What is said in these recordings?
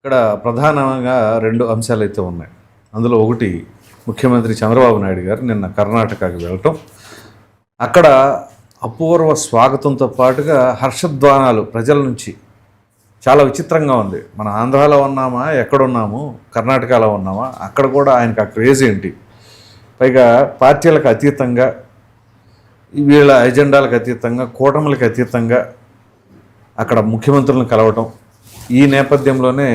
ఇక్కడ ప్రధానంగా 2 అంశాలైతే ఉన్నాయి. అందులో ఒకటి ముఖ్యమంత్రి చంద్రబాబు నాయుడు గారు నిన్న కర్ణాటకకి వెళ్ళటం, అక్కడ అపూర్వ స్వాగతంతో పాటుగా హర్షధ్వానాలు ప్రజల నుంచి. చాలా విచిత్రంగా ఉంది. మన ఆంధ్రాలో ఉన్నామా, ఎక్కడున్నాము, కర్ణాటకలో ఉన్నామా, అక్కడ కూడా ఆయనకు ఆ క్రేజ్ ఏంటి. పైగా పార్టీలకు అతీతంగా, వీళ్ళ ఎజెండాలకు అతీతంగా, కూటములకు అతీతంగా అక్కడ ముఖ్యమంత్రులను కలవటం. ఈ నేపథ్యంలోనే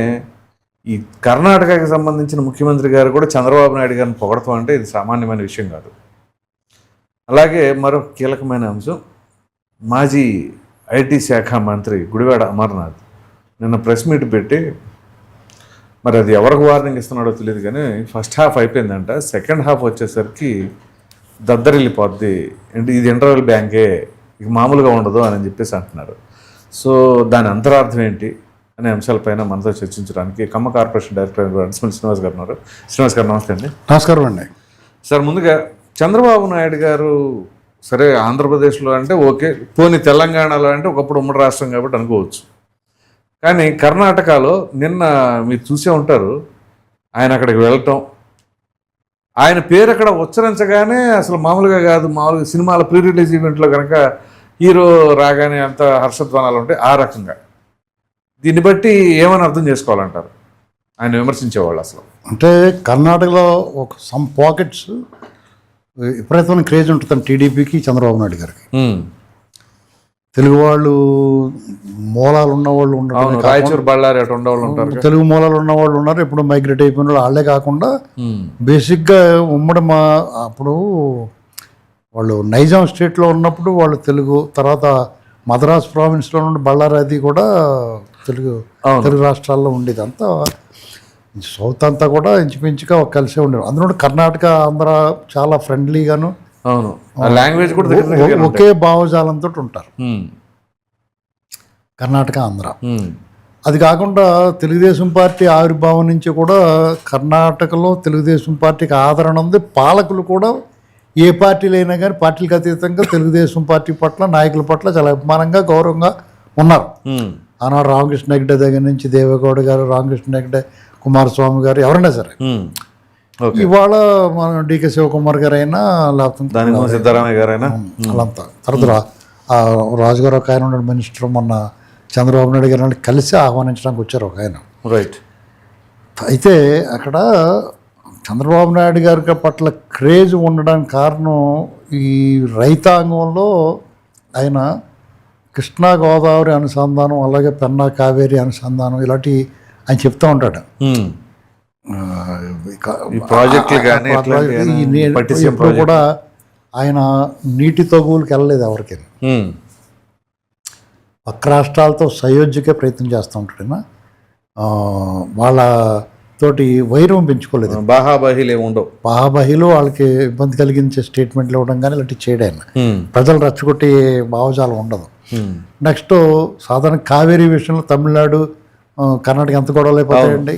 ఈ కర్ణాటకకి సంబంధించిన ముఖ్యమంత్రి గారు కూడా చంద్రబాబు నాయుడు గారిని పొగడతాం అంటే ఇది సామాన్యమైన విషయం కాదు. అలాగే మరో కీలకమైన అంశం, మాజీ ఐటీ శాఖ మంత్రి గుడివాడ అమర్నాథ్ నిన్న ప్రెస్ మీట్ పెట్టి, మరి అది ఎవరికి వార్నింగ్ ఇస్తున్నాడో తెలియదు కానీ ఫస్ట్ హాఫ్ అయిపోయిందంట, సెకండ్ హాఫ్ వచ్చేసరికి దద్దరిల్లిపోద్ది, ఇది ఇంటర్వెల్ బ్యాంకే, ఇక మామూలుగా ఉండదు అని చెప్పేసి అంటున్నారు. సో దాని అంతరార్థం ఏంటి అనే అంశాలపైన మనతో చర్చించడానికి ఖమ్మం కార్పొరేషన్ డైరెక్టర్ శ్రీనివాస్ గారు ఉన్నారు. శ్రీనివాస్ గారు నమస్తే అండి. నమస్కారం అండి. సార్, ముందుగా చంద్రబాబు నాయుడు గారు సరే ఆంధ్రప్రదేశ్లో అంటే ఓకే, పోనీ తెలంగాణలో అంటే ఒకప్పుడు ఉమ్మడి రాష్ట్రం కాబట్టి అనుకోవచ్చు, కానీ కర్ణాటకలో నిన్న మీరు చూసే ఉంటారు, ఆయన అక్కడికి వెళ్ళటం, ఆయన పేరు అక్కడ ఉచ్చరించగానే అసలు మామూలుగా కాదు, మామూలుగా సినిమాల ప్రీ రిలీజ్ ఈవెంట్లో కనుక హీరో రాగానే అంత హర్షధ్వానాలు ఉంటాయి, ఆ రకంగా. దీన్ని బట్టి ఏమని అర్థం చేసుకోవాలంటారు ఆయన విమర్శించేవాళ్ళు? అసలు అంటే కర్ణాటకలో ఒక సమ్ పాకెట్స్ విపరీతమైన క్రేజ్ ఉంటుంది టీడీపీకి, చంద్రబాబు నాయుడు గారికి. తెలుగు వాళ్ళు మూలాలు ఉన్నవాళ్ళు ఉండడం, రాయచూరు బళ్ళారి అటు ఉండేవాళ్ళు ఉంటారు, తెలుగు మూలాలు ఉన్నవాళ్ళు ఉన్నారు. ఇప్పుడు మైగ్రేట్ అయిపోయిన వాళ్ళు వాళ్ళే కాకుండా బేసిక్గా ఉమ్మడి అప్పుడు వాళ్ళు నైజాం స్టేట్లో ఉన్నప్పుడు వాళ్ళు తెలుగు, తర్వాత మద్రాస్ ప్రావిన్స్లో నుండి బళ్ళారి అది కూడా తెలుగు రాష్ట్రాల్లో ఉండేది. అంతా సౌత్ అంతా కూడా ఇంచుమించుగా కలిసే ఉండేది. అందులో కర్ణాటక, ఆంధ్ర చాలా ఫ్రెండ్లీగాను, అవును, లాంగ్వేజ్ కూడా ఒకే భావజాలంతో ఉంటారు కర్ణాటక, ఆంధ్ర. అది కాకుండా తెలుగుదేశం పార్టీ ఆవిర్భావం నుంచి కూడా కర్ణాటకలో తెలుగుదేశం పార్టీకి ఆదరణ ఉంది. పాలకులు కూడా ఏ పార్టీలు అయినా కానీ పార్టీలకు అతీతంగా తెలుగుదేశం పార్టీ పట్ల, నాయకుల పట్ల చాలా అభిమానంగా, గౌరవంగా ఉన్నారు. ఆనాడు రామకృష్ణ హెగ్డే దగ్గర నుంచి దేవేగౌడ గారు, రామకృష్ణ హెగ్డే, కుమారస్వామి గారు, ఎవరైనా సరే. ఇవాళ మన డికే శివకుమార్ గారు అయినా, లేకపోతే సిద్ధరామయ్య గారైనా, వాళ్ళంతా. తర్వాత రాజుగారు ఒక ఆయన ఉన్నాడు మినిస్టర్, మొన్న చంద్రబాబు నాయుడు గారిని కలిసి ఆహ్వానించడానికి వచ్చారు ఒక ఆయన. రైట్. అయితే అక్కడ చంద్రబాబు నాయుడు గారి పట్ల క్రేజ్ ఉండడానికి కారణం ఈ రైతాంగంలో ఆయన కృష్ణా గోదావరి అనుసంధానం, అలాగే పెన్నా కావేరి అనుసంధానం, ఇలాంటి ఆయన చెప్తూ ఉంటాడు. ఇప్పుడు కూడా ఆయన నీటి తగువులకు వెళ్ళలేదు ఎవరికి, పక్క రాష్ట్రాలతో సయోధ్యకే ప్రయత్నం చేస్తూ ఉంటాడు. ఆయన వాళ్ళ తోటి వైరం పెంచుకోలేదు, బాహాబాహీలు ఏముండవు, బాహాబాహీలు వాళ్ళకి ఇబ్బంది కలిగించే స్టేట్మెంట్లు ఇవ్వడం కానీ ఇలాంటివి చేయడం, ప్రజలు రచ్చగొట్టే భావజాలం ఉండదు. నెక్స్ట్ సాధారణ కావేరీ విషయంలో తమిళనాడు, కర్ణాటక ఎంత గొడవలు అయిపోతాయండి.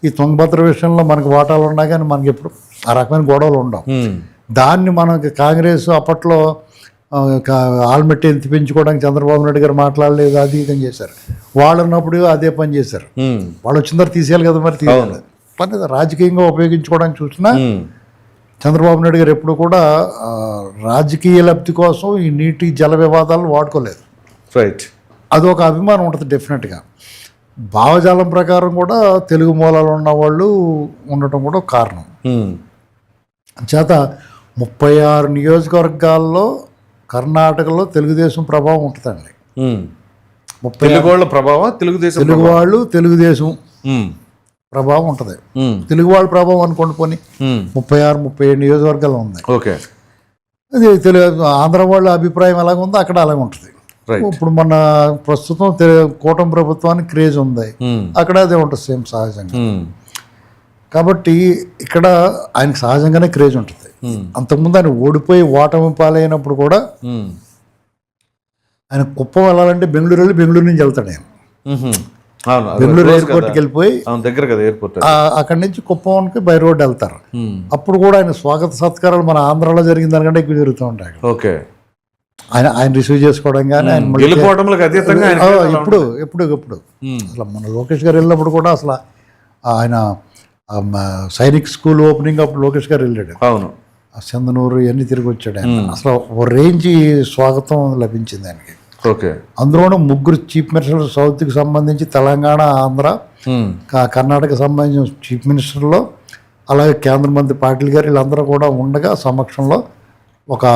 ఈ తుంగభద్ర విషయంలో మనకి వాటాలు ఉన్నా కానీ మనకి ఎప్పుడు ఆ రకమైన గొడవలు ఉండవు. దాన్ని మనకి కాంగ్రెస్ అప్పట్లో ఆల్మెట్టి ఎత్తి పెంచుకోవడానికి చంద్రబాబు నాయుడు గారు మాట్లాడలేదు, అది ఇది చేశారు. వాళ్ళు ఉన్నప్పుడు అదే పని చేశారు. వాళ్ళు వచ్చిన తర్వాత తీసేయాలి కదా, మరి తీయాలి పని రాజకీయంగా ఉపయోగించుకోవడానికి చూసినా చంద్రబాబు నాయుడు గారు ఎప్పుడు కూడా రాజకీయ లబ్ధి కోసం ఈ నీటి జల వివాదాలను వాడుకోలేదు. రైట్. అదొక అభిమానం ఉంటుంది డెఫినెట్గా. భావజాలం ప్రకారం కూడా తెలుగు మూలాలు ఉన్న వాళ్ళు ఉండటం కూడా కారణం చేత 36 నియోజకవర్గాల్లో కర్ణాటకలో తెలుగుదేశం ప్రభావం ఉంటుందండి. తెలుగు వాళ్ళు తెలుగుదేశం ప్రభావం ఉంటుంది. తెలుగు వాళ్ళ ప్రభావం అనుకోండి పోనీ 36-37 నియోజకవర్గాలు ఉన్నాయి. ఓకే. అది ఆంధ్ర వాళ్ళ అభిప్రాయం ఎలాగ ఉందో అక్కడ అలాగే ఉంటుంది. ఇప్పుడు మన ప్రస్తుతం కూటమి ప్రభుత్వానికి క్రేజ్ ఉంది, అక్కడ అదే ఉంటుంది సేమ్ సహజంగా. కాబట్టి ఇక్కడ ఆయనకు సహజంగానే క్రేజ్ ఉంటుంది. అంతకుముందు ఆయన ఓడిపోయి ఓటమి పాలైనప్పుడు కూడా ఆయన కుప్పం వెళ్ళాలంటే బెంగళూరు నుంచి వెళ్తాడు. ఆయన బెంగళూరు ఎయిర్పోర్ట్కి వెళ్ళిపోయి దగ్గర కదా ఎయిర్పోర్ట్, అక్కడి నుంచి కుప్పంకి బై రోడ్ వెళ్తారు. అప్పుడు కూడా ఆయన స్వాగత సత్కారాలు మన ఆంధ్రాలో జరిగిన దానికంటే ఎక్కువ జరుగుతూ ఉంటాయి. ఓకే. ఆయన రిసీవ్ చేసుకోవడం కానీ ఆయన ఇప్పుడు అసలు మన లోకేష్ గారు వెళ్ళినప్పుడు కూడా అసలు ఆయన సైనిక్ స్కూల్ ఓపెనింగ్ అప్పుడు లోకేష్ గారు వెళ్ళాడు, అవును. ఆ చందనూరు ఇవన్నీ తిరిగి వచ్చాడు ఆయన. అసలు ఓ రేంజ్ స్వాగతం లభించింది ఆయనకి. ఓకే. అందులోనూ 3 చీఫ్ మినిస్టర్లు, సౌత్కి సంబంధించి తెలంగాణ, ఆంధ్ర, కర్ణాటక సంబంధించిన చీఫ్ మినిస్టర్లో, అలాగే కేంద్ర మంత్రి పాటిల్ గారు వీళ్ళందరూ కూడా ఉండగా సమక్షంలో ఒక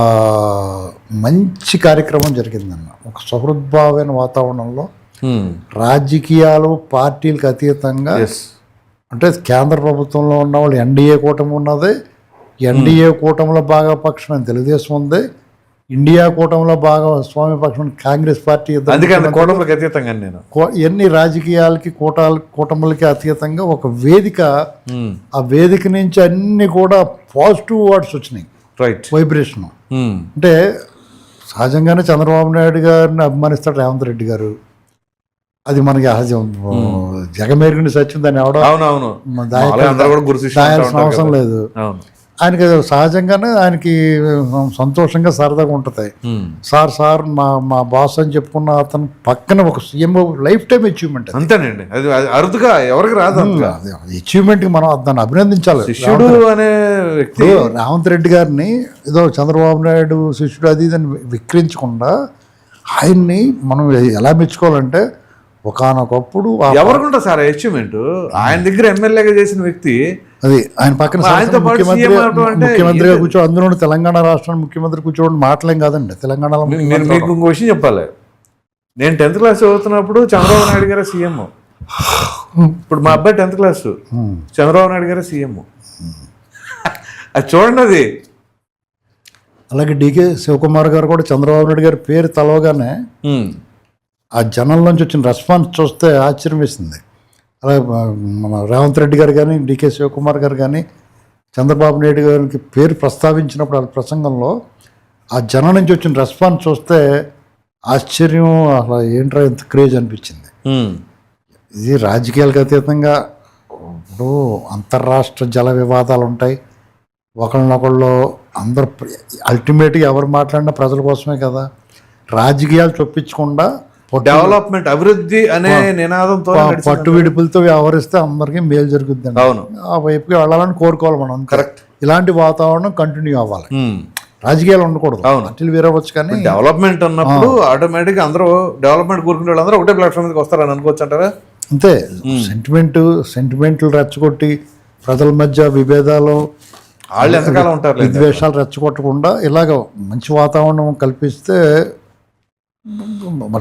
మంచి కార్యక్రమం జరిగిందన్న. ఒక సహృద్భావమైన వాతావరణంలో రాజకీయాలు పార్టీలకు అతీతంగా, అంటే కేంద్ర ప్రభుత్వంలో ఉన్న వాళ్ళు ఎన్డీఏ కూటమి ఉన్నది, ఎన్డీఏ కూటమిలో భాగపక్షం తెలుగుదేశం ఉంది, ఇండియా కూటమిలో భాగస్వామ్య పక్షం కాంగ్రెస్ పార్టీ. కూటమికి అతీతంగా నేను ఎన్ని రాజకీయాలకి కూటములకి అతీతంగా ఒక వేదిక, ఆ వేదిక నుంచి అన్ని కూడా పాజిటివ్ వర్డ్స్ వచ్చినాయి, రైట్, వైబ్రేషన్. అంటే సహజంగానే చంద్రబాబు నాయుడు గారిని అభిమానిస్తాడు రేవంత్ రెడ్డి గారు, అది మనకి సహజం, జగమేరుగుని సత్యం, దాన్ని ఎవడో దాయాల్సిన అవసరం లేదు. ఆయనకి సహజంగానే ఆయనకి సంతోషంగా సరదాగా ఉంటుంది. సార్ మా బాస్ అని చెప్పుకున్న అతను పక్కన ఒక సీఎం లైఫ్ టైం అచీవ్మెంట్. అంతేనండి, అది అరుదుగా ఎవరికి రాదు. అచీవ్మెంట్కి మనం దాన్ని అభినందించాలి. శిష్యుడు అనే వ్యక్తి రేవంత్ రెడ్డి గారిని ఏదో చంద్రబాబు నాయుడు శిష్యుడు అది ఇదని విక్రించకుండా ఆయన్ని మనం ఎలా మెచ్చుకోవాలంటే, ఒకానొకప్పుడు ఎవరికుంటా సార్ అచీవ్మెంట్, ఆయన దగ్గర ఎమ్మెల్యేగా చేసిన వ్యక్తి, అది ఆయన పక్కన ముఖ్యమంత్రిగా కూర్చో, అందులో తెలంగాణ రాష్ట్రానికి ముఖ్యమంత్రి కూర్చోవడం మాటలేం కాదండి. తెలంగాణలో మీకు ఇంకో విషయం చెప్పాలి, నేను 10th క్లాస్ చదువుతున్నప్పుడు చంద్రబాబు నాయుడు గారే సీఎం. ఇప్పుడు మా అబ్బాయి 10th క్లాసు, చంద్రబాబు నాయుడు గారే సీఎం. అది చూడండి. అది అలాగే డికే శివకుమార్ గారు కూడా చంద్రబాబు నాయుడు గారి పేరు తలవగానే ఆ జనం నుంచి వచ్చిన రెస్పాన్స్ చూస్తే ఆశ్చర్యం వేసింది. అలాగే మన రేవంత్ రెడ్డి గారు కానీ, డికే శివకుమార్ గారు కానీ చంద్రబాబు నాయుడు గారికి పేరు ప్రస్తావించినప్పుడు ఆ ప్రసంగంలో ఆ జనం నుంచి వచ్చిన రెస్పాన్స్ చూస్తే ఆశ్చర్యం, అసలు ఏంట్రా ఎంత క్రేజ్ అనిపించింది. ఇది రాజకీయాలకు అతీతంగా ఇప్పుడు అంతర్రాష్ట్ర జల వివాదాలు ఉంటాయి, ఒకళ్ళనొకళ్ళు అందరు అల్టిమేట్గా ఎవరు మాట్లాడినా ప్రజల కోసమే కదా. రాజకీయాలు చొప్పించకుండా డెవలప్మెంట్, అభివృద్ధి అనే నినాదంతో పట్టు విడుపులతో వ్యవహరిస్తే అందరికీ మేలు జరుగుతుంది. అవును, ఆ వైపుకి వెళ్ళాలని కోరుకోవాలి మనం. కరెక్ట్. ఇలాంటి వాతావరణం కంటిన్యూ అవ్వాలి, రాజకీయాలు ఉండకూడదు. పార్టీలు వేరవచ్చు, కానీ డెవలప్మెంట్ అన్నప్పుడు ఆటోమేటిక్గా అందరూ డెవలప్మెంట్ కోరుకునే వాళ్ళందరూ ఒకటే ప్లాట్ఫామ్ మీదకి వస్తారని అనుకోవచ్చు అంటారా? అంతే. సెంటిమెంట్లు రెచ్చగొట్టి ప్రజల మధ్య విభేదాలు, వాళ్ళు ఎంతకాలం ఉంటారు, విద్వేషాలు రెచ్చగొట్టకుండా ఇలాగ మంచి వాతావరణం కల్పిస్తే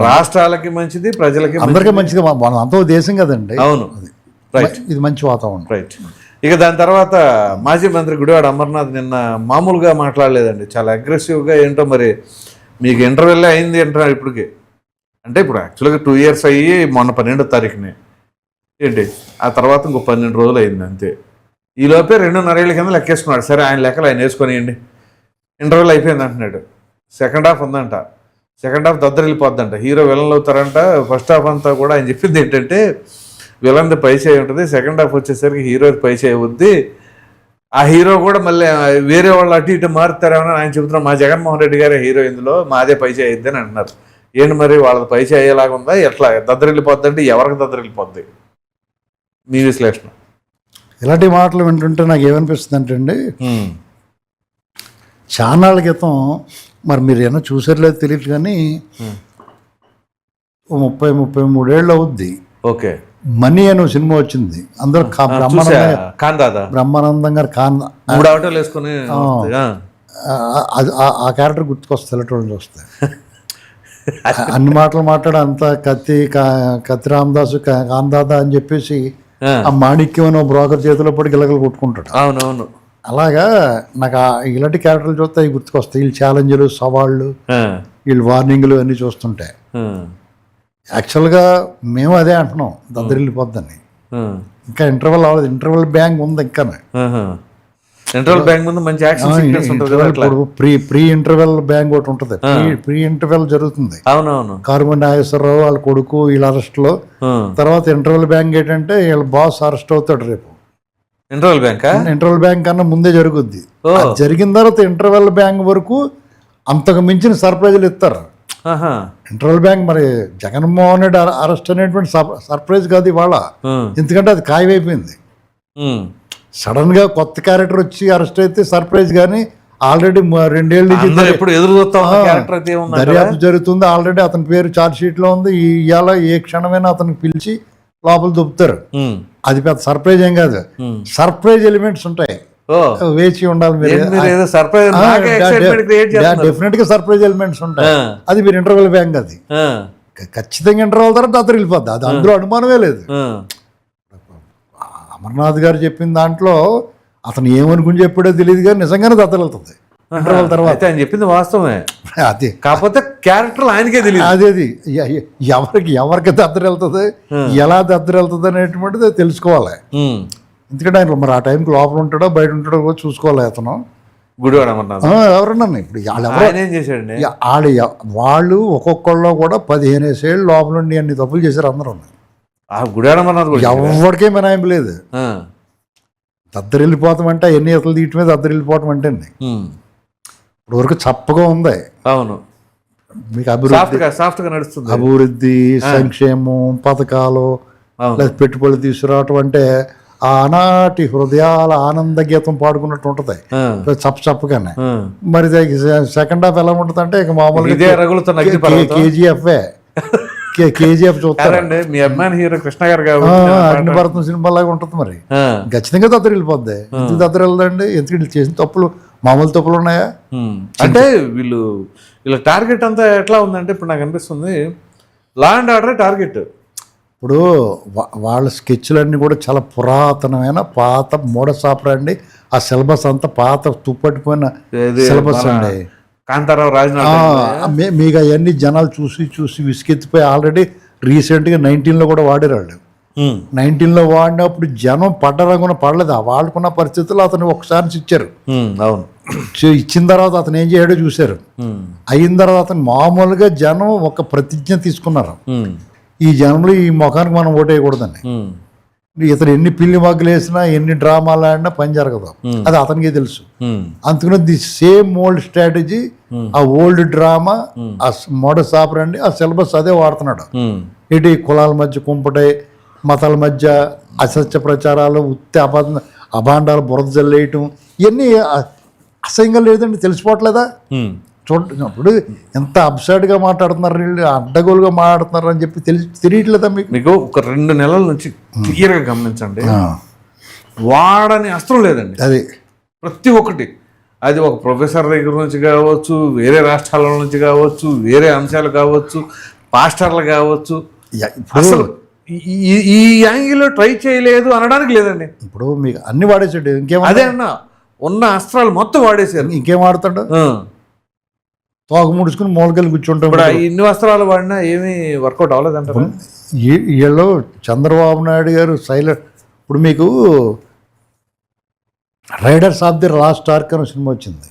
రాష్ట్రాలకి మంచిది, ప్రజలకి అందరికీ మంచిది. మనం అంతా దేశం కదండి. అవును, రైట్. ఇది మంచి వాతావరణం, రైట్. ఇక దాని తర్వాత మాజీ మంత్రి గుడివాడ అమర్నాథ్ నిన్న మామూలుగా మాట్లాడలేదండి, చాలా అగ్రెసివ్గా. ఏంటో మరి మీకు ఇంటర్వెల్ అయింది అంటారు ఇప్పటికి. అంటే ఇప్పుడు యాక్చువల్గా 2 years అయ్యి మొన్న 12వ తారీఖునే ఏంటి, ఆ తర్వాత ఇంకో 12 రోజులు అయింది అంతే. ఈ లోపే 2.5 ఏళ్ల కింద లెక్కేసుకున్నాడు. సరే, ఆయన లెక్కలు ఆయన వేసుకొనియండి. ఇంటర్వెల్ అయిపోయింది అంటున్నాడు. సెకండ్ హాఫ్ ఉందంట, సెకండ్ హాఫ్ దద్దరిల్లిపోద్దంట, హీరో విలన్లు అవుతారంట. ఫస్ట్ హాఫ్ అంతా కూడా ఆయన చెప్పింది ఏంటంటే విలన్ది పై చేయి ఉంటుంది, సెకండ్ హాఫ్ వచ్చేసరికి హీరో పై చేయి ఉంది. ఆ హీరో కూడా మళ్ళీ వేరే వాళ్ళు అటు ఇటు మారుతారేమో ఆయన చెబుతున్నారు. మా జగన్మోహన్ రెడ్డి గారే హీరో, ఇందులో మాదే పై చేయి అయిద్ది అని అంటున్నారు. ఏంటి మరి వాళ్ళది పై చేయి అయ్యేలాగా ఉందా, ఎట్లా దద్దరిల్లిపోద్ది అంటే ఎవరికి దద్దరిల్లిపోద్ది? మీ విశ్లేషణ. ఇలాంటి మాటలు వింటుంటే నాకు ఏమనిపిస్తుంది అంటే అండి, చాన్నాళ్ళ క్రితం, మరి మీరు ఏమన్నా చూసారు లేదు తెలియదు కానీ 30-33 ఏళ్ళు అవుద్ది. ఓకే. మనీ అనే సినిమా వచ్చింది. అందరూ బ్రహ్మానందం గారు వేసుకుని ఆ క్యారెక్టర్ గుర్తుకొస్తుంది ఎలక్ట్రానిక్ చూస్తే. అన్ని మాటలు మాట్లాడు, అంత కత్తి రామదాసు కాందాదా అని చెప్పేసి ఆ మాణిక్యం అనే బ్రోకర్ చేతిలో పడి గిలగలు కొట్టుకుంటాడు. అవునవును. అలాగా నాకు ఇలాంటి క్యారెక్టర్లు చూస్తే అవి గుర్తుకొస్తాయి. వీళ్ళు ఛాలెంజ్లు, సవాళ్ళు, వీళ్ళు వార్నింగ్లు అన్నీ చూస్తుంటే యాక్చువల్గా మేము అదే అంటున్నాం, దద్దరిల్లిపోద్దని. ఇంకా ఇంటర్వెల్ అవ్వలేదు, ఇంటర్వెల్ బ్యాంక్ ఉంది. ఇంకా ఇంటర్వెల్ బ్యాంక్ ముందు మంచి యాక్షన్ సీక్వెన్స్ ఉంటుంది. ప్రీ ఇంటర్వెల్ బ్యాంక్ ఒకటి ఉంటుంది, ప్రీ ఇంటర్వెల్ జరుగుతుంది. అవునవును. కారుమూరి నాగేశ్వరరావు వాళ్ళ కొడుకు వీళ్ళ అరెస్ట్ లో. తర్వాత ఇంటర్వెల్ బ్యాంక్ ఏంటంటే వీళ్ళ బాస్ అరెస్ట్ అవుతాడు రేపు. ఇంటర్వెల్ బ్యాంక్ కన్నా ముందే జరుగుద్ది. జరిగిన తర్వాత ఇంటర్వెల్ బ్యాంక్ వరకు అంతకు మించిన సర్ప్రైజులు ఇస్తారు. ఆహా. ఇంటర్వల్ బ్యాంక్ మరి జగన్మోహన్ రెడ్డి అరెస్ట్ అనేటువంటి సర్ప్రైజ్ కాదు ఇవాళ, ఎందుకంటే అది ఖాయమైపోయింది. సడన్గా కొత్త క్యారెక్టర్ వచ్చి అరెస్ట్ అయితే సర్ప్రైజ్, కానీ ఆల్రెడీ 2 ఏళ్ళ నుంచి ఎప్పుడు ఎదురు చూస్తాం క్యారెక్టర్ అయితే ఉంది. దర్యాప్తు జరుగుతుంది, ఆల్రెడీ అతని పేరు ఛార్జ్ షీట్లో ఉంది. ఇవాళ ఏ క్షణమైనా అతనికి పిలిచి లోపల దుప్పుతారు. అది పెద్ద సర్ప్రైజ్ ఏం కాదు, సర్ప్రైజ్ ఎలిమెంట్స్ ఉంటాయి, వేచి ఉండాలి మీరు. డెఫినెట్ గా సర్ప్రైజ్ ఎలిమెంట్స్ ఉంటాయి. అది మీరు ఇంటర్వెల్ బ్యాంక్, అది ఖచ్చితంగా ఇంటర్వెల్ తర్వాత అతను వెళ్ళిపోద్ది, అది అందులో అనుమానమే లేదు. అమర్నాథ్ గారు చెప్పిన దాంట్లో అతను ఏమనుకుని చెప్పాడో తెలియదు, కానీ నిజంగానే దత్తలు వెళ్తుంది ఇంటర్వెల్ తర్వాత. ఆయన చెప్పింది వాస్తవమే, అదే కాకపోతే క్యారెక్టర్ ఆయనకే తెలియదు. అదేది ఎవరికి దద్దరు వెళ్తుంది, ఎలా దద్దరు వెళ్తుంది అనేటువంటిది తెలుసుకోవాలి. ఎందుకంటే ఆయన మరి ఆ టైంకి లోపల ఉంటాడో బయట ఉంటాడో కూడా చూసుకోవాలి అతను. గుడివాడ అమర్నాథ్ ఎవరన్నా ఇప్పుడు ఏం చేశాడండి, వాళ్ళు ఒక్కొక్కళ్ళు కూడా 15 ఏళ్ళు లోపల ఉండి అన్ని తప్పులు చేశారు అందరూ. గుడివాడ అమర్నాథ్ ఎవరికే మినాయింపు లేదు. దద్దరు వెళ్ళిపోతాం అంటే ఎన్ని ఇతలు తీయటం మీద దద్దరు వెళ్ళిపోవటం అంటే అండి ఇప్పుడు వరకు చప్పగా ఉంది. అవును, మీకు అభివృద్ధి సంక్షేమం పథకాలు లేదా పెట్టుబడులు తీసుకురావటం అంటే ఆనాటి హృదయాల ఆనంద గీతం పాడుకున్నట్టు ఉంటది చప్పగానే. మరి సెకండ్ హాఫ్ ఎలా ఉంటది అంటే ఇక మామూలుగా కేజీఎఫ్ చూస్తారండి. మీ అభిమాని హీరో కృష్ణ గారు అగ్నిభారతం సినిమా లాగా ఉంటది. మరి ఖచ్చితంగా దద్దరు వెళ్ళిపోద్ది. ఎందుకు దద్దరు వెళ్ళదండి, ఎందుకు చేసిన తప్పులు మామూలు తప్పులు ఉన్నాయా? అంటే వీళ్ళ టార్గెట్ అంతా ఎట్లా ఉందంటే ఇప్పుడు నాకు అనిపిస్తుంది లా అండ్ ఆర్డర్ టార్గెట్. ఇప్పుడు వాళ్ళ స్కెచ్లన్నీ కూడా చాలా పురాతనమైన పాత మూడసాపరండి. ఆ సిలబస్ అంతా పాత తుప్పట్టిపోయిన సిలబస్ అండి. కాంతారావు రాజనాథ్ మీకు అవన్నీ జనాలు చూసి విసుకెత్తిపోయి ఆల్రెడీ రీసెంట్గా 19లో కూడా వాడారు వాళ్ళు. 19లో వాడినప్పుడు జనం పడ్డరంగున పడలేదు, వాళ్ళకున్న పరిస్థితుల్లో అతను ఒకసారి ఇచ్చారు. అవును, ఇచ్చిన తర్వాత అతను ఏం చేయడో చూశారు. అయిన తర్వాత అతను మామూలుగా జనం ఒక ప్రతిజ్ఞ తీసుకున్నారు, ఈ జనంలో ఈ ముఖానికి మనం ఓటేయకూడదని. ఇతను ఎన్ని పిల్లి మగ్గులు వేసినా ఎన్ని డ్రామాలు ఆడినా పని జరగదు, అది అతనికి తెలుసు. అందుకని ది సేమ్ ఓల్డ్ స్ట్రాటజీ, ఆ ఓల్డ్ డ్రామా, ఆ మోడస్ ఆపరండి, ఆ సిలబస్ అదే వాడుతున్నాడు. ఇటు కులాల మధ్య కుంపటే, మతాల మధ్య అసత్య ప్రచారాలు, ఉత్తి అభాండాలు బురద జల్లేయటం, ఇవన్నీ అసహ్యంగా లేదండి, తెలిసిపోవట్లేదా? చూడప్పుడు ఎంత అబ్సర్డ్గా మాట్లాడుతున్నారు వీళ్ళు, అడ్డగోలుగా మాట్లాడుతున్నారు అని చెప్పి తెలియట్లేదా మీకు? ఒక 2 నెలల నుంచి క్లియర్గా గమనించండి, వాడని అస్త్రం లేదండి. అది ప్రతి ఒక్కటి, అది ఒక ప్రొఫెసర్ దగ్గర నుంచి కావచ్చు, వేరే రాష్ట్రాల నుంచి కావచ్చు, వేరే అంశాలు కావచ్చు, పాస్టర్లు కావచ్చు, అసలు ఈ యాంగిల్లో ట్రై చేయలేదు అనడానికి లేదండి. ఇప్పుడు మీకు అన్ని వాడేసాడు, ఇంకేం అదే అన్న ఉన్న అస్త్రాలు మొత్తం వాడేసారు, ఇంకేం వాడతాడు? తోక ముడుచుకుని మూలకెళ్ళి కూర్చుంటాం. ఇన్ని వస్త్రాలు వాడినా ఏమీ వర్కౌట్ అవ్వలేదంటారు. వీళ్ళు చంద్రబాబు నాయుడు గారు సైలెంట్. ఇప్పుడు మీకు riders of the last arc అనే సినిమా వచ్చింది,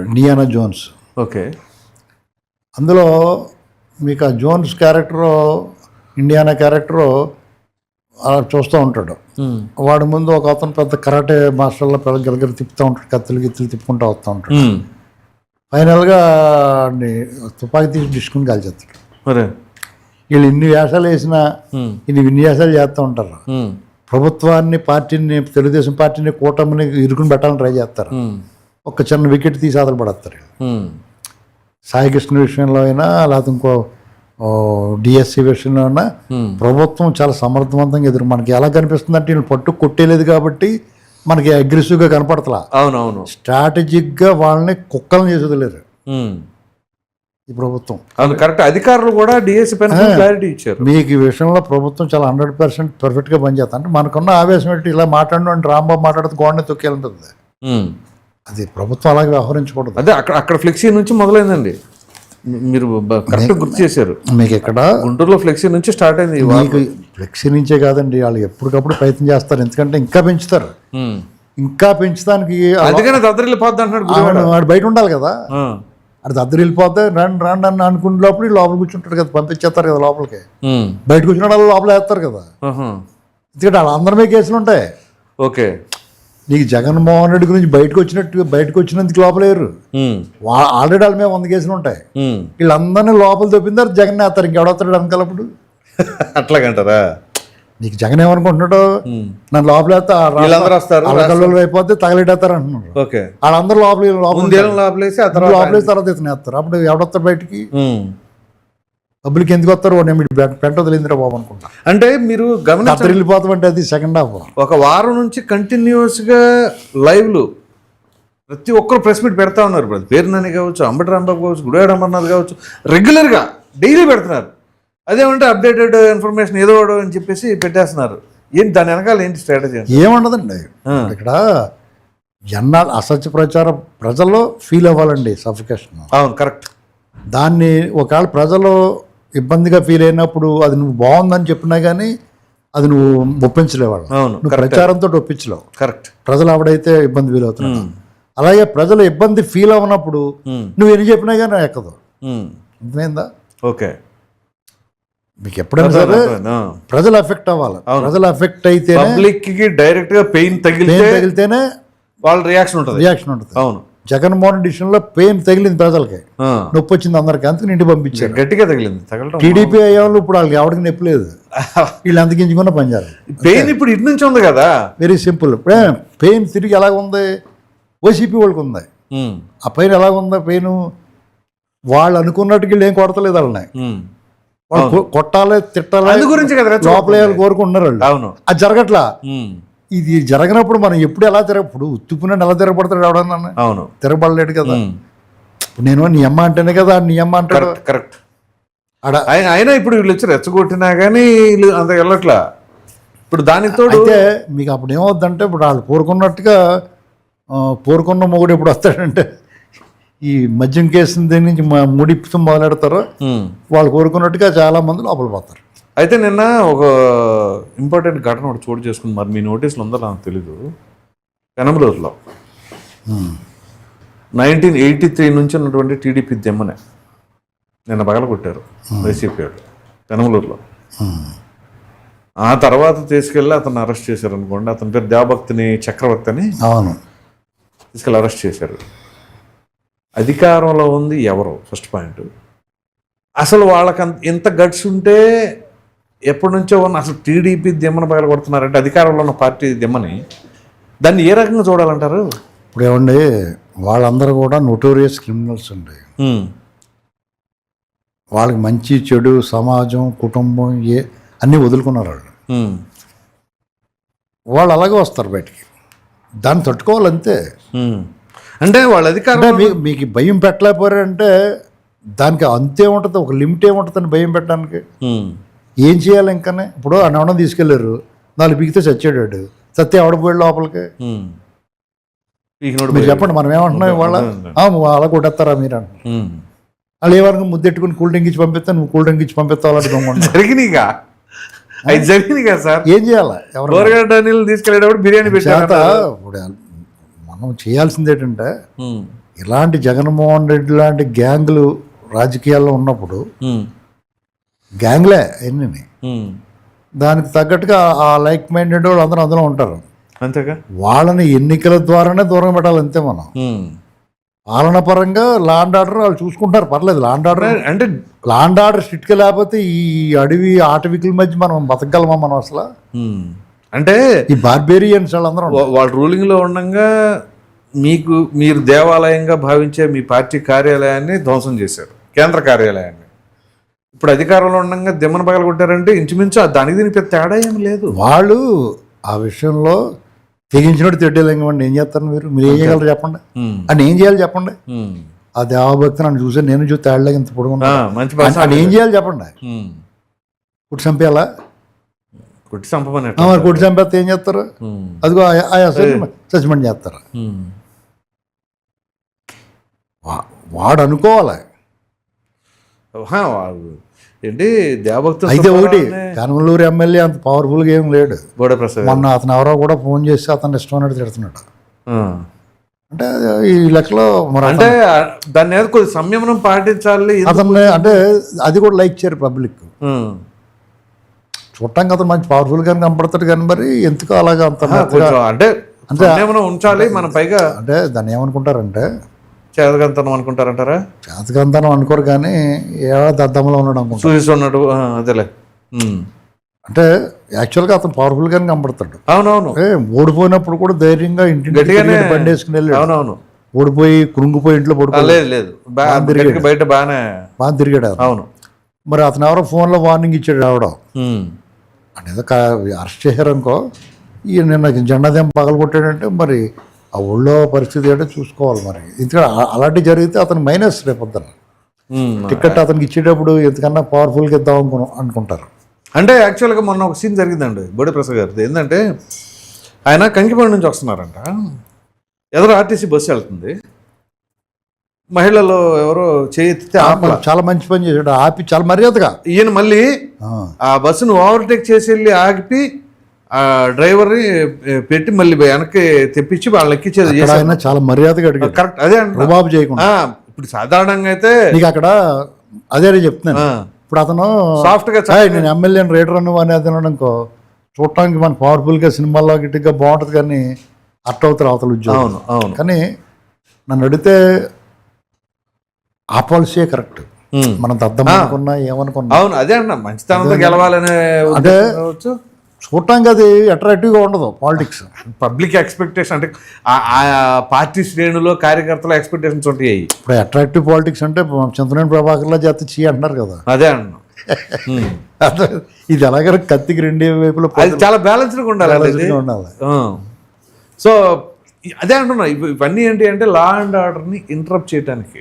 ఇండియానా జోన్స్. ఓకే, అందులో మీకు ఆ జోన్స్ క్యారెక్టరు, ఇండియానా క్యారెక్టరు అలా చూస్తూ ఉంటాడు. వాడి ముందు ఒక అతను పెద్ద కరాటే మాస్టర్లో పిల్లల గిలగిరి తిప్పుతూ ఉంటాడు, కత్తులు గిత్తులు తిప్పుకుంటూ వస్తూ ఉంటాడు. ఫైనల్గా తుపాకీ తీసి డిస్కుని కాల్చేస్తాడు. వీళ్ళు ఇన్ని వేషాలు వేసినా ఇన్ని విన్యాసాలు చేస్తూ ఉంటారు. ప్రభుత్వాన్ని, పార్టీని, తెలుగుదేశం పార్టీని, కూటమిని ఇరుకుని పెట్టాలని ట్రై చేస్తారు. ఒక చిన్న వికెట్ తీసి ఆదలు పడేస్తారు. సాయి కృష్ణ విషయంలో అయినా లేకపోతే ఇంకో డిఎస్సి విషయంలో అయినా ప్రభుత్వం చాలా సమర్థవంతంగా ఎదురు. మనకి ఎలా కనిపిస్తుంది అంటే వీళ్ళు పట్టు కొట్టేలేదు కాబట్టి మనకి అగ్రెసివ్గా కనపడతలా. అవునవును, స్ట్రాటజిక్గా వాళ్ళని కుక్కలను చేసి వదిలేరు ఈ ప్రభుత్వం. కరెక్ట్, అధికారులు కూడా డిఎస్సి పైన క్లారిటీ ఇచ్చారు. మీకు ఈ విషయంలో ప్రభుత్వం చాలా 100% పర్ఫెక్ట్గా పనిచేస్తా. అంటే మనకున్న ఆవేశం ఏంటి, ఇలా మాట్లాడడం అంటే రాంబాబు మాట్లాడితే గోడని తొక్కేయాలంటుంది. అది ప్రభుత్వం అలాగే వ్యవహరించకూడదు. అదే అక్కడ ఫ్లెక్సీ నుంచి మొదలైందండి, మీరు కరెక్ట్ గుర్తు చేశారు. మీకు ఇక్కడ గుంటూరులో ఫ్లెక్సీ నుంచి స్టార్ట్ అయింది. మీకు ఫ్లెక్సీ నుంచే కాదండి, వాళ్ళు ఎప్పటికప్పుడు ప్రయత్నం చేస్తారు. ఎందుకంటే ఇంకా పెంచుతారు, ఇంకా పెంచడానికి. అందుకనే దద్దరిల్లిపోద్ది అంటున్నాడు. వాడు బయట ఉండాలి కదా, అది దద్దరు వెళ్ళిపోతే రండి రండి అని అనుకునే లోపల లోపల కూర్చుంటాడు కదా, పంపించేస్తారు కదా లోపలికి. బయట కూర్చున్న వాళ్ళు లోపల వేస్తారు కదా, ఎందుకంటే వాళ్ళందరి మీద కేసులు ఉంటాయి. ఓకే, నీకు జగన్మోహన్ రెడ్డి గురించి బయటకు వచ్చినందుకు లోపలేరు. ఆల్రెడీ వాళ్ళ మీద 100 కేసులు ఉంటాయి. వీళ్ళందరినీ లోపల తప్పిందారు జగన్ వేస్తారు. ఇంకెవడవుతాడు వెనకాలప్పుడు? అట్లాగంటారా? నీకు జగన్ ఏమనుకుంటున్నాడు, నన్ను లోపలేస్తే అల్లకల్లు అయిపోతే తగలేటేస్తారు అంటున్నాడు. ఓకే, వాళ్ళందరూ లోపలేసి తర్వాత ఇతను వేస్తారు. అప్పుడు ఎవడొస్తారు బయటికి? పబ్లిక్ ఎందుకు వస్తారు? పెంట వదిలిందిరా బాబు అనుకుంటా. అంటే మీరు గమనించి వెళ్ళిపోతామంటే అది సెకండ్ హాఫ్. ఒక వారం నుంచి కంటిన్యూస్గా లైవ్లు ప్రతి ఒక్కరు ప్రెస్ మీట్ పెడతా ఉన్నారు. పేరు నాని కావచ్చు, అంబటి రాంబాబు కావచ్చు, గుడివాడ అమర్నాథ్ కావచ్చు, రెగ్యులర్గా డైలీ పెడుతున్నారు. అదేమంటే అప్డేటెడ్ ఇన్ఫర్మేషన్ ఏదో అని చెప్పేసి పెట్టేస్తున్నారు. ఏంటి దాని వెనకాల ఏంటి స్ట్రాటజీ? ఏముండదండి ఇక్కడ. జనాలు అసత్య ప్రచారం ప్రజల్లో ఫీల్ అవ్వాలండి, సఫికేషన్. అవును, కరెక్ట్. దాన్ని ఒకవేళ ప్రజలు ఇబ్బందిగా ఫీల్ అయినప్పుడు అది నువ్వు బాగుందని చెప్పినా కానీ అది నువ్వు ఒప్పించలేవాళ్ళు. నువ్వు ప్రచారంతో ఒప్పించలేవు. కరెక్ట్. ప్రజలు ఆవిడైతే ఇబ్బంది ఫీల్ అవుతున్నాడు. అలాగే ప్రజలు ఇబ్బంది ఫీల్ అవ్వనప్పుడు నువ్వు ఎన్ని చెప్పినా కానీ ఎక్కదు. అర్థమైందా? ఓకే. మీకు ఎప్పుడైనా సరే ప్రజలు ఎఫెక్ట్ అవ్వాలి. ప్రజలు ఎఫెక్ట్ అయితే పబ్లిక్ కి డైరెక్ట్ గా పెయిన్ తగిలితేనే వాళ్ళ రియాక్షన్ ఉంటుంది. అవును, జగన్మోహన్ డిసిషన్లో పెయిన్ తగిలింది ప్రజలకి, నొప్పి వచ్చింది అందరికి, అందుకని ఇంటికి పంపించారు. గట్టిగా తగిలింది. టీడీపీ అయ్యేవాళ్ళు ఇప్పుడు వాళ్ళకి ఎవరికి నొప్పి లేదు, వీళ్ళు అంతకించుకున్న పని చేయాలి. పెయిన్ ఇప్పుడు ఇటు నుంచి ఉంది కదా, వెరీ సింపుల్. ఇప్పుడే పెయిన్ తిరిగి ఎలాగ ఉంది, వైసీపీ వాళ్ళకి ఉంది. ఆ పెయిన్ ఎలాగ ఉంది? పెయిన్ వాళ్ళు అనుకున్నట్టుకి వీళ్ళు ఏం కొడతలేదు వాళ్ళని. వాళ్ళు కొట్టాలి, తిట్టాలి, లోపల కోరుకుంటున్నారు వాళ్ళు. అవును, అది జరగట్లా. ఇది జరగనప్పుడు మనం ఎప్పుడు ఎలా ఇప్పుడు ఉత్తుకున్నాడు ఎలా తిరగబడతాడు ఎవడన్నా? అవును, తిరగబడలేడు కదా. నేను నీ అమ్మ అంటేనే కదా నీ అమ్మ అంటాడు. కరెక్ట్. అయినా ఇప్పుడు వీళ్ళు వచ్చి రెచ్చగొట్టినా కానీ వీళ్ళు అంత వెళ్ళట్లా. ఇప్పుడు దానితో అయితే మీకు అప్పుడు ఏమవుద్దంటే, ఇప్పుడు వాళ్ళు కోరుకున్నట్టుగా కోరుకున్న మొగుడు ఎప్పుడు వస్తాడంటే, ఈ మద్యం కేసు దగ్గర నుంచి ముడిపుతూ మొదలెడతారో వాళ్ళు కోరుకున్నట్టుగా చాలా మంది లోపల పోతారు. అయితే నిన్న ఒక ఇంపార్టెంట్ ఘటన ఒకటి చోటు చేసుకుంది. మరి మీ నోటీసులు ఉందో నాకు తెలీదు. పెనమలూరులో 1983 నుంచి ఉన్నటువంటి టీడీపీ దెమ్మనే నిన్న పగలగొట్టారు వైసీపీ వాళ్ళు పెనమలూరులో. ఆ తర్వాత తీసుకెళ్ళి అతను అరెస్ట్ చేశారు అనుకోండి. అతని పేరు దేవభక్తిని చక్రవర్తి అని. అవును, తీసుకెళ్ళి అరెస్ట్ చేశారు. అధికారంలో ఉంది ఎవరు? First point. అసలు వాళ్ళకి ఎంత గట్స్ ఉంటే ఎప్పటి నుంచో ఉన్న అసలు టీడీపీ దిమ్మను పగలగొడుతున్నారంటే, అధికారంలో ఉన్న పార్టీ దిమ్మని, దాన్ని ఏ రకంగా చూడాలంటారు? ఇప్పుడు ఏమండి, వాళ్ళందరూ కూడా నోటోరియస్ క్రిమినల్స్ అండి. వాళ్ళకి మంచి చెడు, సమాజం, కుటుంబం అన్నీ వదులుకున్నారు వాళ్ళు. వాళ్ళు అలాగే వస్తారు బయటికి. దాన్ని తట్టుకోవాలంతే. అంటే వాళ్ళ అధికారం మీకు భయం పెట్టలేకపోయారంటే దానికి అంతే ఉంటుంది, ఒక లిమిట్ ఏముంటుందని భయం పెట్టడానికి. ఏం చేయాలి ఇంకానే? ఇప్పుడు అన్నవడం తీసుకెళ్లారు, 4 పీకితే చచ్చాడు. సత్య ఎవడపోయాడు లోపలికి? మీరు చెప్పండి, మనం ఏమంటున్నాం ఇవాళ? అలా కొట్టేస్తారా మీరు అంటున్నారు. వాళ్ళు ఏమనుకో ముద్దెట్టుకుని కూల్ డ్రింక్ ఇచ్చి పంపిస్తా, నువ్వు కూల్ డ్రింక్ ఇచ్చి పంపిస్తావు జరిగినాయిగా. సార్ ఏం చేయాలి? ఎవరు తీసుకెళ్ళేటప్పుడు బిర్యానీ పెట్టారు. ఇప్పుడు మనం చేయాల్సింది ఏంటంటే, ఇలాంటి జగన్మోహన్ రెడ్డి లాంటి గ్యాంగులు రాజకీయాల్లో ఉన్నప్పుడు, గ్యాంగ్లే ఎన్ని, దానికి తగ్గట్టుగా ఆ లైక్ మైండెడ్ వాళ్ళు అందరూ అందులో ఉంటారు. అంతేగా, వాళ్ళని ఎన్నికల ద్వారానే దూరం పెట్టాలి అంతే. మనం పాలన పరంగా లా అండ్ ఆర్డర్ వాళ్ళు చూసుకుంటారు, పర్లేదు. లా అండ్ ఆర్డర్ అంటే లా అండ్ ఆర్డర్ స్ట్రిక్ట్గా లేకపోతే ఈ అడవి ఆటవికుల మధ్య మనం బతకగలమా మనం అసలు? అంటే ఈ బార్బేరియన్స్ వాళ్ళందరూ వాళ్ళ రూలింగ్లో ఉండగా మీరు దేవాలయంగా భావించే మీ పార్టీ కార్యాలయాన్ని ధ్వంసం చేశారు, కేంద్ర కార్యాలయాన్ని. ఇప్పుడు అధికారంలో ఉండగా దిమ్మను పగలగొట్టారంటే ఇంచుమించు దానికి దీనికి పెద్ద తేడా ఏమి లేదు. వాళ్ళు ఆ విషయంలో తెగించినట్టు తెడ్డేలేంగండి. ఏం చేస్తారు మీరు? మీరు ఏం చేయగలరు చెప్పండి. అని ఏం చేయాలి చెప్పండి? ఆ దేవభక్తి నన్ను చూసి నేను చూసి తేడలేక ఇంత పొడుగున్నా అని ఏం చేయాలి చెప్పండి? కుట్టి చంపేయాలా? కుట్టి చంపమని కుట్టి చంపేస్తే ఏం చేస్తారు? అదిగో సస్పెండ్ చేస్తారు. వాడు అనుకోవాలి ఏంటి దేవభక్తి. అయితే ఒకటి, కనమలూరు ఎమ్మెల్యే అంత పవర్ఫుల్గా ఏం లేడు. మొన్న అతను ఎవరో కూడా ఫోన్ చేసి అతను ఇష్టం అన్నట్టు తిడుతున్నాడు. అంటే ఈ లెక్కలో మరి అంటే దాని మీద కొద్ది సంయమనం పాటించాలి అతన్ని. అంటే అది కూడా లైక్ చేయరు పబ్లిక్. చూడటానికి అతను మంచి పవర్ఫుల్గా కనపడతాడు కానీ మరి ఎందుకు అలాగా అంత అంటే ఏమైనా ఉంచాలి మనం పైగా అంటే దాన్ని ఏమనుకుంటారంటే చేదగంతనం అనుకుంటారంటారా? చేతకంతనం అనుకోరు కానీ ఏదో దద్దమ్మలో ఉన్నాడు అనుకుంటారు. చూసి ఉన్నట్టు అదేలే. అంటే యాక్చువల్గా అతను పవర్ఫుల్గానే కనబడతాడు. అవునవును, ఓడిపోయినప్పుడు కూడా ధైర్యంగా ఇంటి గట్టిగానే బండి వేసుకుని వెళ్ళాడు. అవునవును, ఓడిపోయి కృంగిపోయి ఇంట్లో పడుకోలేదు. లేదు లేదు, బయట బాగానే బాగా తిరిగాడు అతను. అవును. మరి అతను ఎవరో ఫోన్లో వార్నింగ్ ఇచ్చాడు రావడం అంటే ఏదో అరెస్ట్ చేశారనుకో, ఈ నిన్న జెండాదేం పగలు కొట్టాడంటే మరి ఆ ఊళ్ళో పరిస్థితి ఏంటో చూసుకోవాలి. మరి ఎందుకంటే అలాంటివి జరిగితే అతను మైనస్ రేపొద్దున టికెట్ అతనికి ఇచ్చేటప్పుడు ఎంతకన్నా పవర్ఫుల్గా ఇద్దాం అనుకుంటారు. అంటే యాక్చువల్గా మొన్న ఒక సీన్ జరిగిందండి బోడే ప్రసాద్ గారిది. ఏంటంటే ఆయన కంకిపాడు నుంచి వస్తున్నారంట, ఎదురు ఆర్టీసీ బస్సు వెళ్తుంది, మహిళలు ఎవరో చేయెత్తితే ఆపల. చాలా మంచి పని చేశాడు, ఆపి చాలా మర్యాదగా. ఈయన మళ్ళీ ఆ బస్సును ఓవర్టేక్ చేసి వెళ్ళి ఆపి ఆ డ్రైవర్ని పెట్టి మళ్ళీ వెనక్కి తెప్పించి వాళ్ళని ఎక్కించేది. ఆయన చాలా మర్యాదగా అడిగాడు. కరెక్ట్, అదే అంట, రుబాబు చేయకుండా. ఇప్పుడు సాధారణంగా అయితే నీకు అక్కడ అదే చెప్తున్నాను. ఇప్పుడు అతను సాఫ్ట్ గా నేను ఎమ్మెల్యేని రేటర్ అను అని అది అనుకో, చూడటానికి మన పవర్ఫుల్గా సినిమాల్లో గిట్టిగా బాగుంటుంది కానీ అట్ట అవుతారు అవతల ఉద్యోగం. అవును అవును. కానీ నన్ను అడిగితే ఆ పాలసీయే కరెక్ట్. మనం దద్దం అనుకున్నా ఏమనుకున్నా. అవును, అదే అన్న, మంచితనంతో గెలవాలనే అంటే చూడటానికి అది అట్రాక్టివ్గా ఉండదు పాలిటిక్స్. పబ్లిక్ ఎక్స్పెక్టేషన్ అంటే ఆ పార్టీ శ్రేణులో కార్యకర్తల ఎక్స్పెక్టేషన్స్ ఉంటాయి. ఇప్పుడు అట్రాక్టివ్ పాలిటిక్స్ అంటే చింతనేని ప్రభాకర్లా చేత చెయ్యి అంటున్నారు కదా. అదే అన్న, ఇది ఎలాగ కత్తికి రెండు వైపులో చాలా బ్యాలెన్స్డ్గా ఉండాలి. సో అదే అంటున్నా, ఇవన్నీ ఏంటి అంటే లా అండ్ ఆర్డర్ని ఇంటరప్ట్ చేయడానికి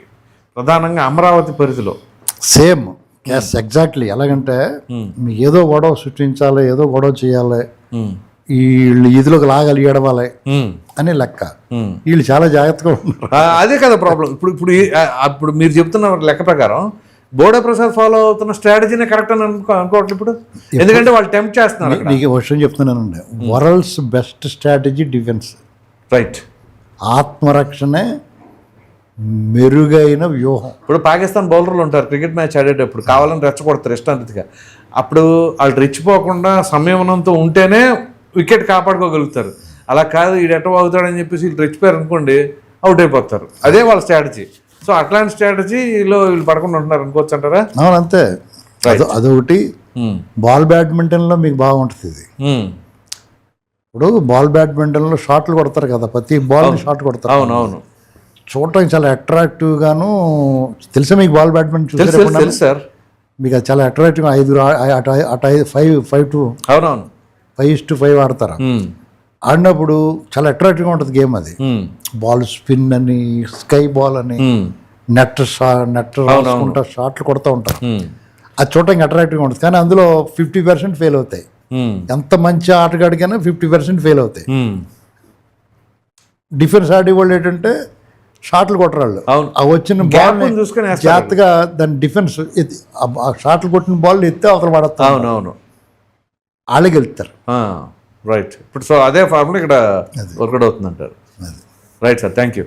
ప్రధానంగా అమరావతి పరిధిలో సేమ్. Yes exactly. ఎలాగంటే మీకు ఏదో గొడవ సృష్టించాలి, ఏదో గొడవ చేయాలి, వీళ్ళు ఈదులోకి లాగాలి, ఏడవాలి అని లెక్క. వీళ్ళు చాలా జాగ్రత్తగా ఉన్నారు. అదే కదా ప్రాబ్లం. ఇప్పుడు మీరు చెప్తున్న లెక్క ప్రకారం బోడే ప్రసాద్ ఫాలో అవుతున్న స్ట్రాటజీనే కరెక్ట్ అని అనుకోవట్లేదు ఇప్పుడు. ఎందుకంటే వాళ్ళు టెంప్ట్ చేస్తున్నారు. మీకు విషయం చెప్తున్నానండి, world's best strategy defence. Right. ఆత్మరక్షణే మెరుగైన వ్యూహం. ఇప్పుడు పాకిస్తాన్ బౌలర్లు ఉంటారు, క్రికెట్ మ్యాచ్ ఆడేటప్పుడు కావాలని రెచ్చగొడతారు ఇష్టాంతిగా. అప్పుడు వాళ్ళు రెచ్చిపోకుండా సంయమనంతో ఉంటేనే వికెట్ కాపాడుకోగలుగుతారు. అలా కాదు ఈడు ఎట్ట అవుతాడని చెప్పేసి వీళ్ళు రెచ్చిపోయారు అనుకోండి, అవుట్ అయిపోతారు. అదే వాళ్ళ స్ట్రాటజీ. సో అట్లాంటి స్ట్రాటజీలో వీళ్ళు పడకుండా ఉంటున్నారు అనుకోవచ్చు అంటారా? అవును, అంతే. అదొకటి. బాల్ బ్యాడ్మింటన్లో మీకు బాగుంటుంది ఇది. ఇప్పుడు బాల్ బ్యాడ్మింటన్లో షాట్లు కొడతారు కదా, ప్రతి బాల్ షాట్ కొడతారు. అవునవును. చూడటానికి చాలా అట్రాక్టివ్ గాను. తెలుసా మీకు బాల్ బ్యాడ్మింటన్ చూసారు సార్? మీకు అది చాలా అట్రాక్టివ్. 5-5 ఆడతారు. ఆడినప్పుడు చాలా అట్రాక్టివ్గా ఉంటుంది గేమ్. అది బాల్ స్పిన్ అని, స్కై బాల్ అని, నెట్ రాసుకుంటా షాట్లు కొడుతూ ఉంటారు. అది చూడటానికి అట్రాక్టివ్గా ఉంటుంది. కానీ అందులో 50% ఫెయిల్ అవుతాయి. ఎంత మంచి ఆటగాడికైనా 50% ఫెయిల్ అవుతాయి. డిఫెన్స్ ఆడేవాళ్ళు ఏంటంటే షాట్లు కొట్టరాళ్ళు. ఆ వచ్చిన బాల్ జాగ్రత్తగా దాని డిఫెన్స్ ఆ షాట్లు కొట్టిన బాల్ ఎత్తే అవతల పడతారు. అవునవును, వాళ్ళకి వెళ్తారు. రైట్. ఇప్పుడు సో అదే ఫార్ములా ఇక్కడ వర్కౌట్ అవుతుంది అంటారు. Right sir, thank you.